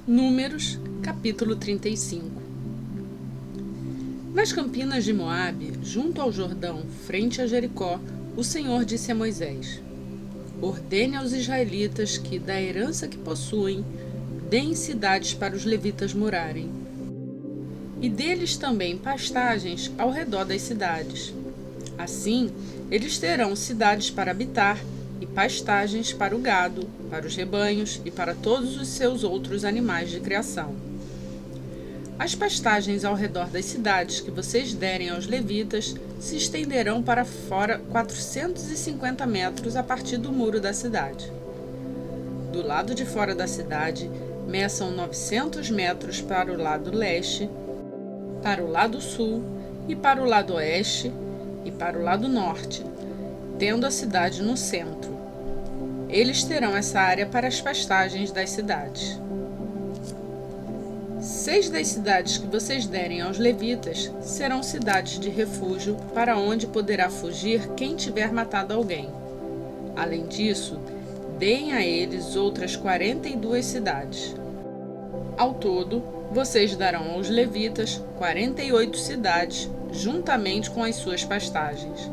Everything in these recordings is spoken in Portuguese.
Números, capítulo 35. Nas campinas de Moabe, junto ao Jordão, frente a Jericó, o Senhor disse a Moisés: ordene aos israelitas que, da herança que possuem, deem cidades para os levitas morarem, e deles também pastagens ao redor das cidades. Assim, eles terão cidades para habitar e pastagens para o gado, para os rebanhos e para todos os seus outros animais de criação. As pastagens ao redor das cidades que vocês derem aos levitas se estenderão para fora 450 metros a partir do muro da cidade. Do lado de fora da cidade, meçam 900 metros para o lado leste, para o lado sul e para o lado oeste e para o lado norte, tendo a cidade no centro. Eles terão essa área para as pastagens das cidades. 6 das cidades que vocês derem aos levitas serão cidades de refúgio para onde poderá fugir quem tiver matado alguém. Além disso, deem a eles outras 42 cidades. Ao todo, vocês darão aos levitas 48 cidades, juntamente com as suas pastagens.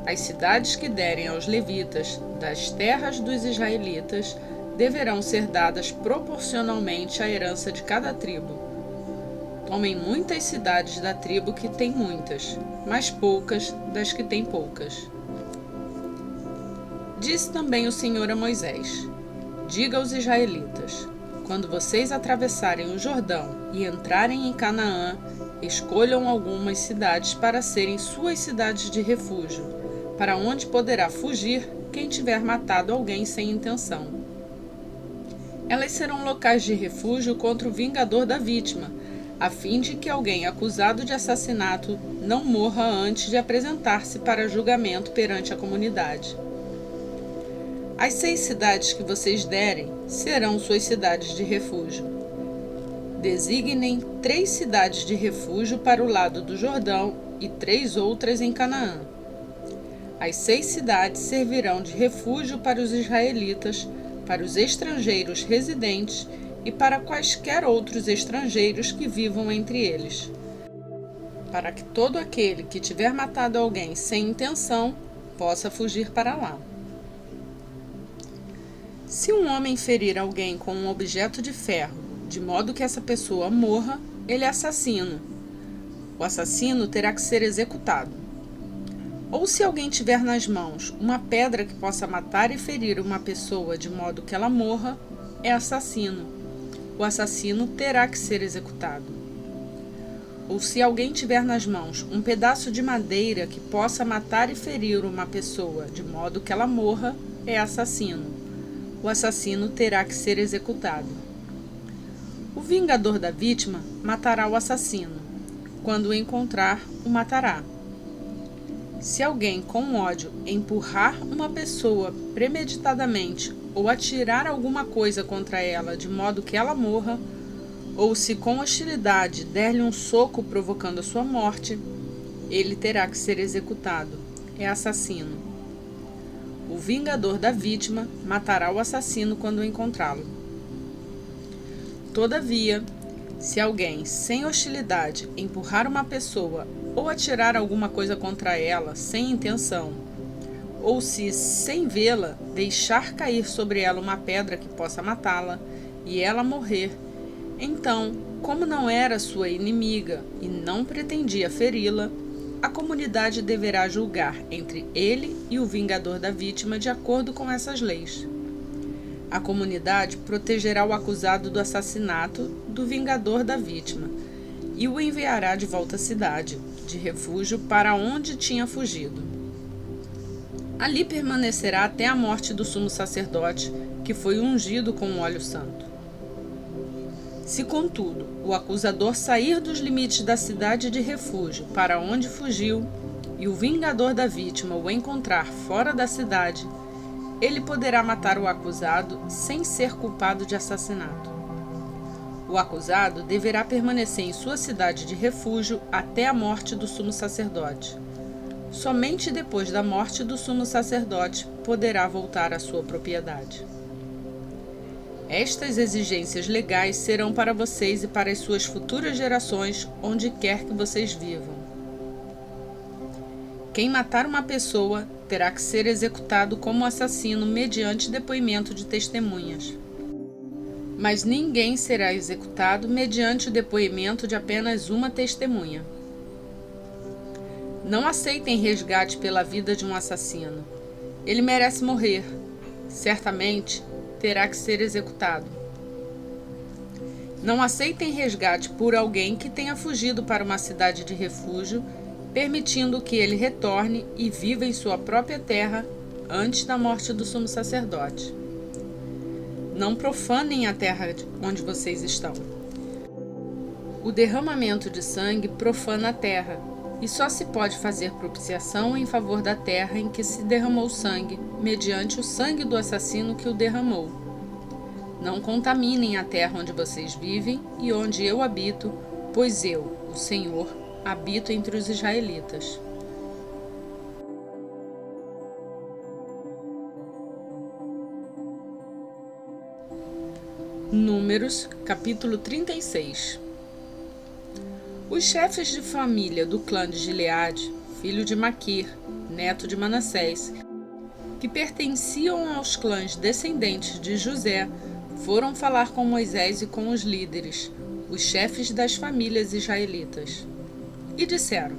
As cidades que derem aos levitas das terras dos israelitas deverão ser dadas proporcionalmente à herança de cada tribo. Tomem muitas cidades da tribo que tem muitas, mas poucas das que têm poucas. Disse também o Senhor a Moisés: diga aos israelitas: quando vocês atravessarem o Jordão e entrarem em Canaã, escolham algumas cidades para serem suas cidades de refúgio, para onde poderá fugir quem tiver matado alguém sem intenção. Elas serão locais de refúgio contra o vingador da vítima, a fim de que alguém acusado de assassinato não morra antes de apresentar-se para julgamento perante a comunidade. As 6 cidades que vocês derem serão suas cidades de refúgio. Designem 3 cidades de refúgio para o lado do Jordão e 3 outras em Canaã. As 6 cidades servirão de refúgio para os israelitas, para os estrangeiros residentes e para quaisquer outros estrangeiros que vivam entre eles, para que todo aquele que tiver matado alguém sem intenção possa fugir para lá. Se um homem ferir alguém com um objeto de ferro, de modo que essa pessoa morra, ele é assassino. O assassino terá que ser executado. Ou se alguém tiver nas mãos uma pedra que possa matar e ferir uma pessoa de modo que ela morra, é assassino. O assassino terá que ser executado. Ou se alguém tiver nas mãos um pedaço de madeira que possa matar e ferir uma pessoa de modo que ela morra, é assassino. O assassino terá que ser executado. O vingador da vítima matará o assassino. Quando o encontrar, o matará. Se alguém com ódio empurrar uma pessoa premeditadamente ou atirar alguma coisa contra ela de modo que ela morra, ou se com hostilidade der-lhe um soco provocando a sua morte, ele terá que ser executado. É assassino. O vingador da vítima matará o assassino quando o encontrá-lo. Todavia, se alguém, sem hostilidade, empurrar uma pessoa ou atirar alguma coisa contra ela sem intenção, ou se, sem vê-la, deixar cair sobre ela uma pedra que possa matá-la, e ela morrer, então, como não era sua inimiga e não pretendia feri-la, a comunidade deverá julgar entre ele e o vingador da vítima de acordo com essas leis. A comunidade protegerá o acusado do assassinato do vingador da vítima e o enviará de volta à cidade, de refúgio para onde tinha fugido. Ali permanecerá até a morte do sumo sacerdote, que foi ungido com o óleo santo. Se, contudo, o acusador sair dos limites da cidade de refúgio para onde fugiu, e o vingador da vítima o encontrar fora da cidade, ele poderá matar o acusado sem ser culpado de assassinato. O acusado deverá permanecer em sua cidade de refúgio até a morte do sumo sacerdote. Somente depois da morte do sumo sacerdote poderá voltar à sua propriedade. Estas exigências legais serão para vocês e para as suas futuras gerações, onde quer que vocês vivam. Quem matar uma pessoa terá que ser executado como assassino mediante depoimento de testemunhas. Mas ninguém será executado mediante o depoimento de apenas uma testemunha. Não aceitem resgate pela vida de um assassino. Ele merece morrer. Certamente terá que ser executado. Não aceitem resgate por alguém que tenha fugido para uma cidade de refúgio, permitindo que ele retorne e viva em sua própria terra antes da morte do sumo sacerdote. Não profanem a terra onde vocês estão. O derramamento de sangue profana a terra, e só se pode fazer propiciação em favor da terra em que se derramou sangue, mediante o sangue do assassino que o derramou. Não contaminem a terra onde vocês vivem e onde eu habito, pois eu, o Senhor, habito entre os israelitas. Números, capítulo 36. Os chefes de família do clã de Gileade, filho de Maquir, neto de Manassés, que pertenciam aos clãs descendentes de José, foram falar com Moisés e com os líderes, os chefes das famílias israelitas. E disseram: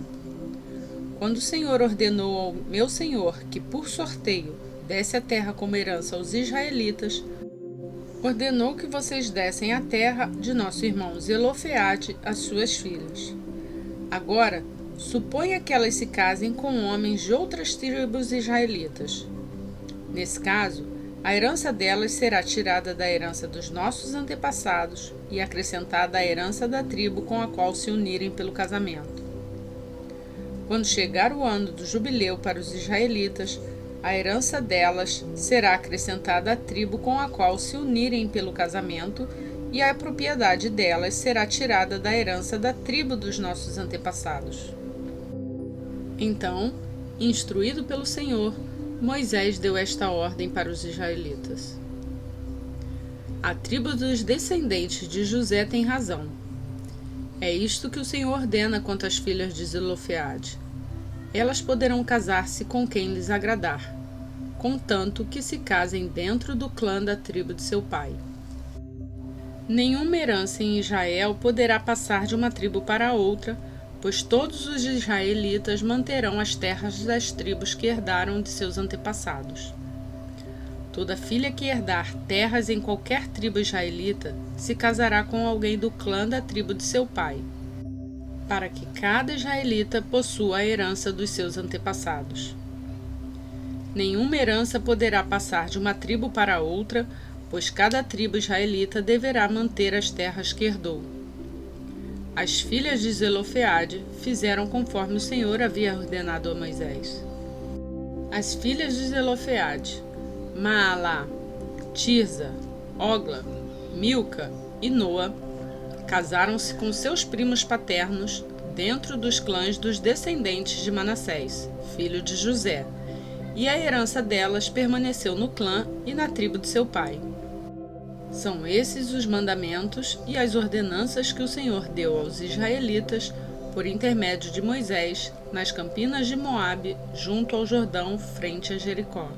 Quando o Senhor ordenou ao meu senhor que, por sorteio, desse a terra como herança aos israelitas, ordenou que vocês dessem a terra de nosso irmão Zelofeade às suas filhas. Agora, suponha que elas se casem com homens de outras tribos israelitas. Nesse caso, a herança delas será tirada da herança dos nossos antepassados e acrescentada à herança da tribo com a qual se unirem pelo casamento. Quando chegar o ano do jubileu para os israelitas, a herança delas será acrescentada à tribo com a qual se unirem pelo casamento, e a propriedade delas será tirada da herança da tribo dos nossos antepassados. Então, instruído pelo Senhor, Moisés deu esta ordem para os israelitas: A tribo dos descendentes de José tem razão. É isto que o Senhor ordena quanto às filhas de Zelofeade. Elas poderão casar-se com quem lhes agradar, contanto que se casem dentro do clã da tribo de seu pai. Nenhuma herança em Israel poderá passar de uma tribo para outra, pois todos os israelitas manterão as terras das tribos que herdaram de seus antepassados. Toda filha que herdar terras em qualquer tribo israelita se casará com alguém do clã da tribo de seu pai, para que cada israelita possua a herança dos seus antepassados. Nenhuma herança poderá passar de uma tribo para outra, pois cada tribo israelita deverá manter as terras que herdou. As filhas de Zelofeade fizeram conforme o Senhor havia ordenado a Moisés. As filhas de Zelofeade, Maalá, Tirza, Ogla, Milca e Noa, casaram-se com seus primos paternos dentro dos clãs dos descendentes de Manassés, filho de José, e a herança delas permaneceu no clã e na tribo de seu pai. São esses os mandamentos e as ordenanças que o Senhor deu aos israelitas por intermédio de Moisés nas campinas de Moabe, junto ao Jordão, frente a Jericó.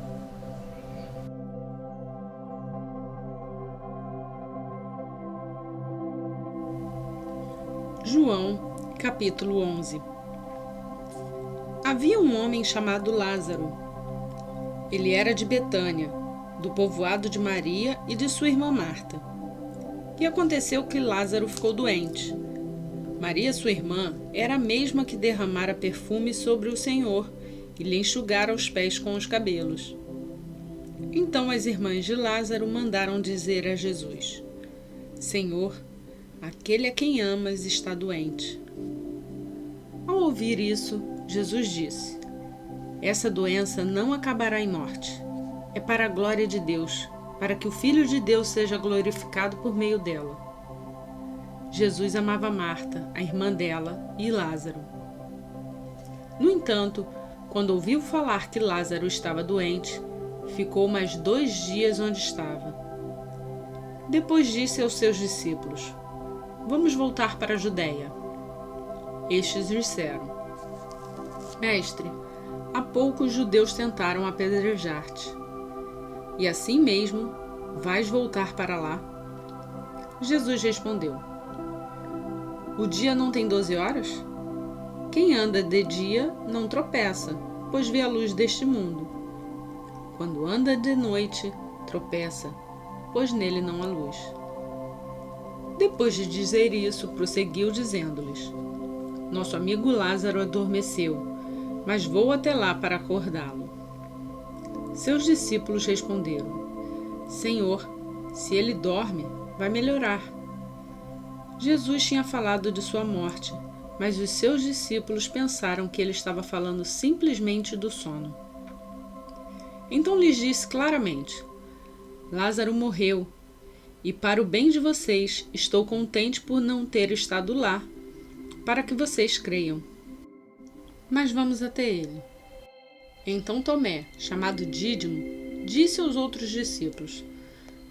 João, capítulo 11. Havia um homem chamado Lázaro. Ele era de Betânia, do povoado de Maria e de sua irmã Marta. E aconteceu que Lázaro ficou doente. Maria, sua irmã, era a mesma que derramara perfume sobre o Senhor e lhe enxugara os pés com os cabelos. Então as irmãs de Lázaro mandaram dizer a Jesus: Senhor, aquele a quem amas está doente. Ao ouvir isso, Jesus disse: Essa doença não acabará em morte. É para a glória de Deus, para que o Filho de Deus seja glorificado por meio dela. Jesus amava Marta, a irmã dela, e Lázaro. No entanto, quando ouviu falar que Lázaro estava doente, ficou mais 2 dias onde estava. Depois disse aos seus discípulos: Vamos voltar para a Judéia. Estes disseram: Mestre, há pouco os judeus tentaram apedrejar-te. E assim mesmo, vais voltar para lá? Jesus respondeu: O dia não tem 12 horas? Quem anda de dia não tropeça, pois vê a luz deste mundo. Quando anda de noite, tropeça, pois nele não há luz. Depois de dizer isso, prosseguiu dizendo-lhes: Nosso amigo Lázaro adormeceu, mas vou até lá para acordá-lo. Seus discípulos responderam: Senhor, se ele dorme, vai melhorar. Jesus tinha falado de sua morte, mas os seus discípulos pensaram que ele estava falando simplesmente do sono. Então lhes disse claramente: Lázaro morreu, e para o bem de vocês, estou contente por não ter estado lá, para que vocês creiam. Mas vamos até ele. Então Tomé, chamado Dídimo, disse aos outros discípulos: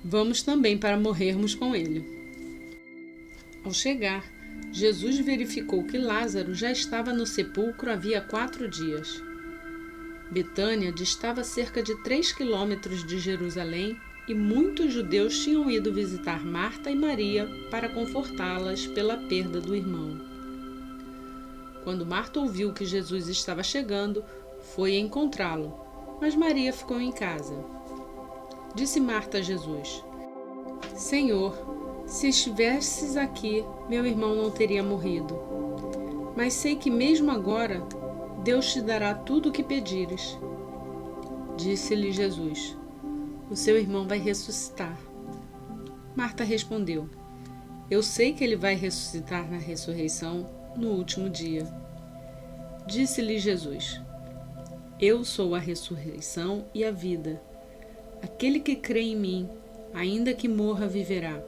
Vamos também para morrermos com ele. Ao chegar, Jesus verificou que Lázaro já estava no sepulcro havia 4 dias. Betânia distava cerca de 3 quilômetros de Jerusalém e muitos judeus tinham ido visitar Marta e Maria para confortá-las pela perda do irmão. Quando Marta ouviu que Jesus estava chegando, foi encontrá-lo, mas Maria ficou em casa. Disse Marta a Jesus: Senhor, se estivesses aqui, meu irmão não teria morrido. Mas sei que mesmo agora, Deus te dará tudo o que pedires. Disse-lhe Jesus: O seu irmão vai ressuscitar. Marta respondeu: Eu sei que ele vai ressuscitar na ressurreição no último dia. Disse-lhe Jesus: Eu sou a ressurreição e a vida. Aquele que crê em mim, ainda que morra, viverá.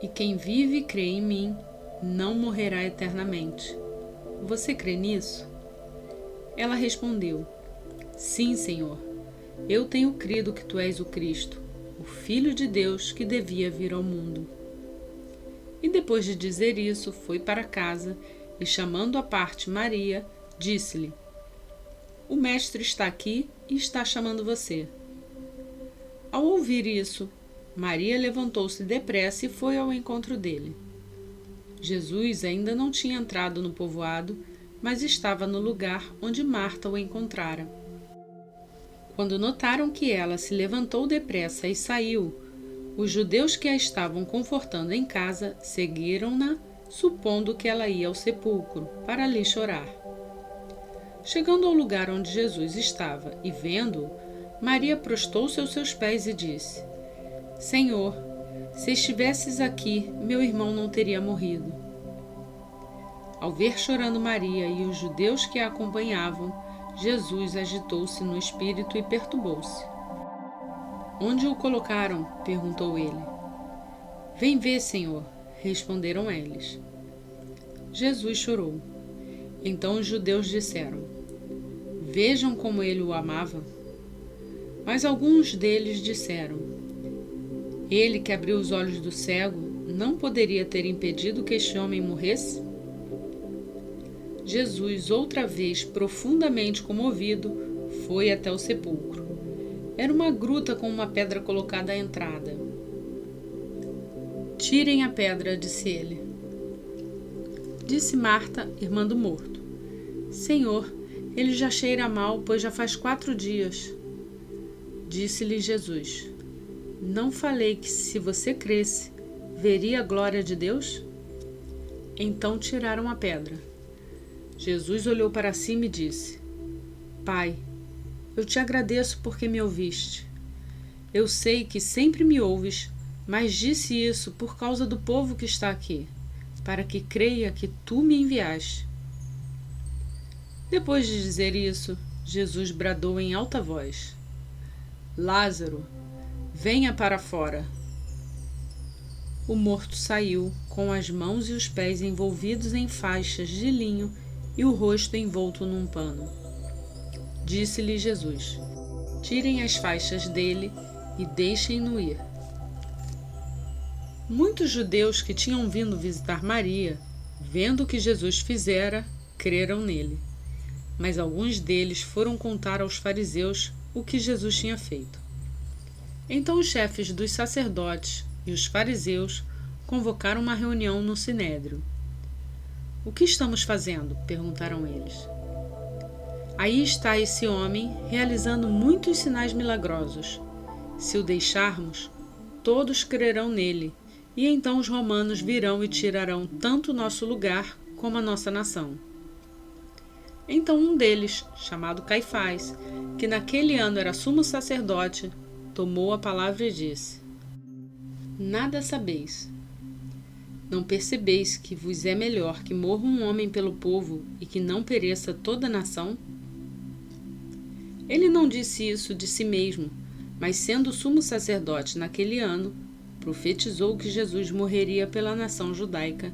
E quem vive e crê em mim, não morrerá eternamente. Você crê nisso? Ela respondeu: Sim, Senhor. Eu tenho crido que tu és o Cristo, o Filho de Deus que devia vir ao mundo. E depois de dizer isso, foi para casa e, chamando à parte Maria, disse-lhe: O Mestre está aqui e está chamando você. Ao ouvir isso, Maria levantou-se depressa e foi ao encontro dele. Jesus ainda não tinha entrado no povoado, mas estava no lugar onde Marta o encontrara. Quando notaram que ela se levantou depressa e saiu, os judeus que a estavam confortando em casa seguiram-na, supondo que ela ia ao sepulcro, para ali chorar. Chegando ao lugar onde Jesus estava e vendo-o, Maria prostou-se aos seus pés e disse: Senhor, se estivesses aqui, meu irmão não teria morrido. Ao ver chorando Maria e os judeus que a acompanhavam, Jesus agitou-se no espírito e perturbou-se. Onde o colocaram? Perguntou ele. Vem ver, Senhor, responderam eles. Jesus chorou. Então os judeus disseram: Vejam como ele o amava. Mas alguns deles disseram: Ele que abriu os olhos do cego não poderia ter impedido que este homem morresse? Jesus, outra vez profundamente comovido, foi até o sepulcro. Era uma gruta com uma pedra colocada à entrada. Tirem a pedra, disse ele. Disse Marta, irmã do morto: Senhor, ele já cheira mal, pois já faz 4 dias. Disse-lhe Jesus: Não falei que se você cresce, veria a glória de Deus? Então tiraram a pedra. Jesus olhou para cima e disse: Pai, eu te agradeço porque me ouviste. Eu sei que sempre me ouves, mas disse isso por causa do povo que está aqui, para que creia que tu me enviaste. Depois de dizer isso, Jesus bradou em alta voz: Lázaro, venha para fora. O morto saiu, com as mãos e os pés envolvidos em faixas de linho e o rosto envolto num pano. Disse-lhe Jesus: Tirem as faixas dele e deixem-no ir. Muitos judeus que tinham vindo visitar Maria, vendo o que Jesus fizera, creram nele. Mas alguns deles foram contar aos fariseus o que Jesus tinha feito. Então os chefes dos sacerdotes e os fariseus convocaram uma reunião no Sinédrio. "O que estamos fazendo?" perguntaram eles. "Aí está esse homem realizando muitos sinais milagrosos. Se o deixarmos, todos crerão nele, e então os romanos virão e tirarão tanto o nosso lugar como a nossa nação." Então um deles, chamado Caifás, que naquele ano era sumo sacerdote, tomou a palavra e disse: "Nada sabeis. Não percebeis que vos é melhor que morra um homem pelo povo e que não pereça toda a nação?" Ele não disse isso de si mesmo, mas sendo sumo sacerdote naquele ano, profetizou que Jesus morreria pela nação judaica,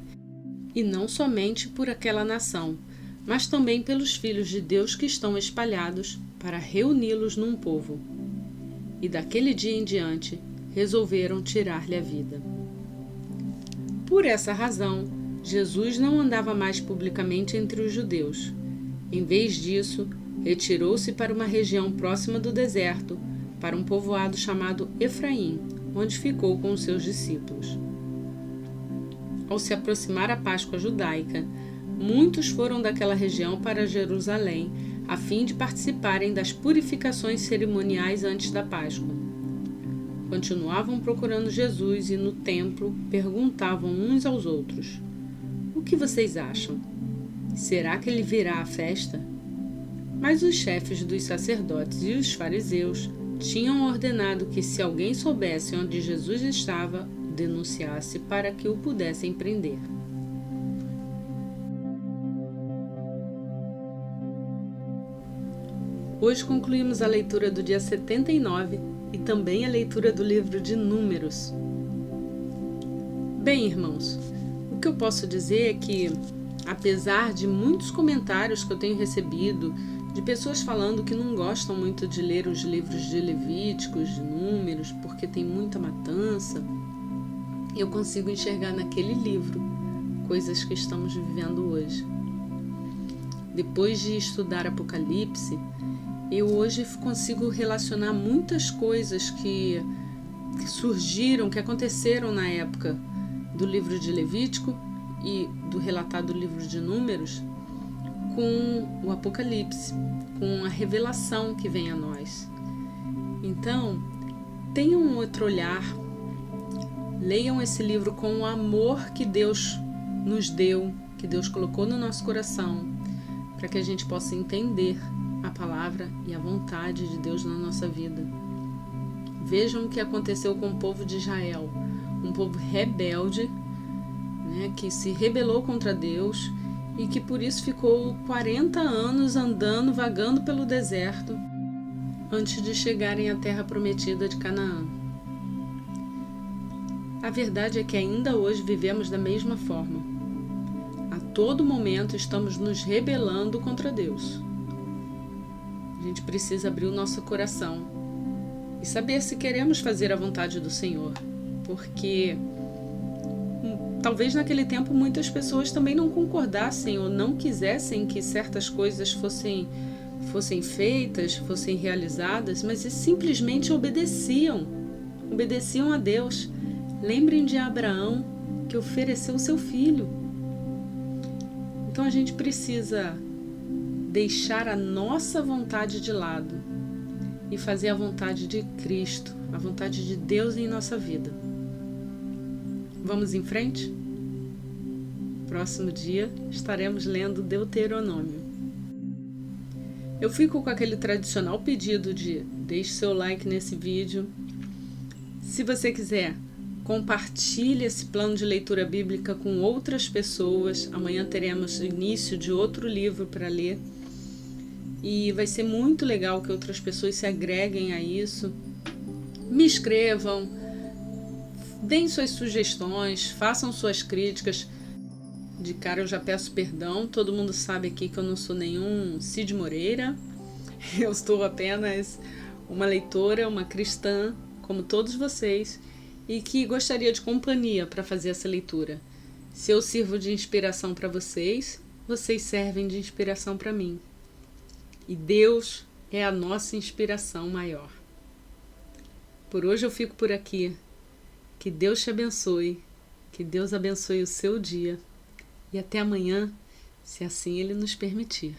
e não somente por aquela nação, mas também pelos filhos de Deus que estão espalhados, para reuni-los num povo. E daquele dia em diante, resolveram tirar-lhe a vida. Por essa razão, Jesus não andava mais publicamente entre os judeus. Em vez disso, retirou-se para uma região próxima do deserto, para um povoado chamado Efraim, onde ficou com os seus discípulos. Ao se aproximar a Páscoa judaica, muitos foram daquela região para Jerusalém, a fim de participarem das purificações cerimoniais antes da Páscoa. Continuavam procurando Jesus e no templo perguntavam uns aos outros: "O que vocês acham? Será que ele virá à festa?" Mas os chefes dos sacerdotes e os fariseus tinham ordenado que, se alguém soubesse onde Jesus estava, o denunciasse para que o pudessem prender. Hoje concluímos a leitura do dia 79 e também a leitura do livro de Números. Bem, irmãos, o que eu posso dizer é que, apesar de muitos comentários que eu tenho recebido, de pessoas falando que não gostam muito de ler os livros de Levíticos, de Números, porque tem muita matança, eu consigo enxergar naquele livro coisas que estamos vivendo hoje. Depois de estudar Apocalipse, eu hoje consigo relacionar muitas coisas que surgiram, que aconteceram na época do livro de Levítico e do relatado livro de Números, com o Apocalipse, com a revelação que vem a nós. Então, tenham um outro olhar, leiam esse livro com o amor que Deus nos deu, que Deus colocou no nosso coração, para que a gente possa entender a palavra e a vontade de Deus na nossa vida. Vejam o que aconteceu com o povo de Israel, um povo rebelde, que se rebelou contra Deus e que por isso ficou 40 anos andando, vagando pelo deserto, antes de chegarem à terra prometida de Canaã. A verdade é que ainda hoje vivemos da mesma forma. A todo momento estamos nos rebelando contra Deus. A gente precisa abrir o nosso coração e saber se queremos fazer a vontade do Senhor, porque talvez naquele tempo muitas pessoas também não concordassem ou não quisessem que certas coisas fossem feitas, fossem realizadas, mas simplesmente obedeciam a Deus. Lembrem de Abraão, que ofereceu seu filho. Então a gente precisa deixar a nossa vontade de lado e fazer a vontade de Cristo, a vontade de Deus em nossa vida. Vamos em frente? Próximo dia estaremos lendo Deuteronômio. Eu fico com aquele tradicional pedido de deixe seu like nesse vídeo. Se você quiser, compartilhe esse plano de leitura bíblica com outras pessoas. Amanhã teremos o início de outro livro para ler. E vai ser muito legal que outras pessoas se agreguem a isso. Me escrevam, deem suas sugestões, façam suas críticas. De cara eu já peço perdão, todo mundo sabe aqui que eu não sou nenhum Cid Moreira. Eu estou apenas uma leitora, uma cristã, como todos vocês. e que gostaria de companhia para fazer essa leitura. Se eu sirvo de inspiração para vocês, vocês servem de inspiração para mim. E Deus é a nossa inspiração maior. Por hoje eu fico por aqui. Que Deus te abençoe, que Deus abençoe o seu dia e até amanhã, se assim Ele nos permitir.